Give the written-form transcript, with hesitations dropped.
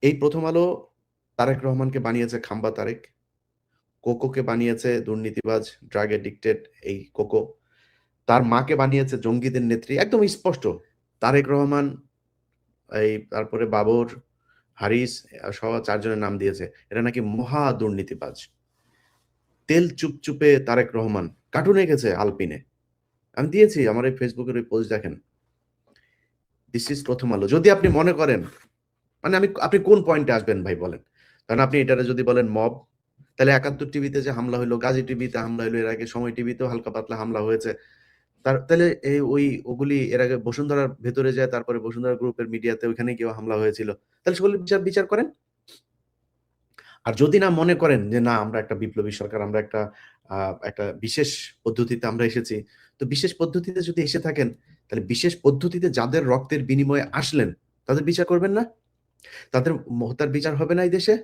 এই প্রথম আলো তারেক রহমানকে বানিয়েছে খাম্বা তারেক, কোকোকে বানিয়েছে দুর্নীতিবাজ, ড্রাগ এডিক্টেড এই কোকো, তার মাকে বানিয়েছে জঙ্গিদের নেত্রী, একদম স্পষ্ট। তারেক রহমান, এই তারপরে বাবর, হারিস, সহ চারজনের নাম দিয়েছে, এটা নাকি মহা দুর্নীতিবাজ। তেল চুপচুপে তারেক রহমান কার্টুন এঁকেছে আলপিনে, আমি দিয়েছি আমার এই ফেসবুকের ওই পোস্ট, দেখেন। দিস ইজ প্রথম আলো। যদি আপনি মনে করেন, মানে আপনি কোন পয়েন্টে আসবেন ভাই বলেন? কারণ আপনি এটারে যদি বলেন মব, তাহলে ৭১ টিভিতে যে হামলা হলো, গাজী টিভিতে হামলা হলো, এর আগে সময় টিভিতেও হালকা পাতলা হামলা হয়েছে, তাহলে এই ওগুলি এর আগে বসুন্ধরার ভেতরে যায়, তারপরে বসুন্ধরা গ্রুপের মিডিয়াতে ওইখানে কেউ হামলা হয়েছিল, তাহলে সেগুলো বিচার বিচার করেন। আর যদি না মনে করেন যে না আমরা একটা বিপ্লবী সরকার, আমরা একটা বিশেষ পদ্ধতিতে আমরা এসেছি, তো বিশেষ পদ্ধতিতে যদি এসে থাকেন, তাহলে বিশেষ পদ্ধতিতে যাদের রক্তের বিনিময়ে আসলেন তাদের বিচার করবেন না? তাদের হত্যার বিচার হবে না এই দেশে?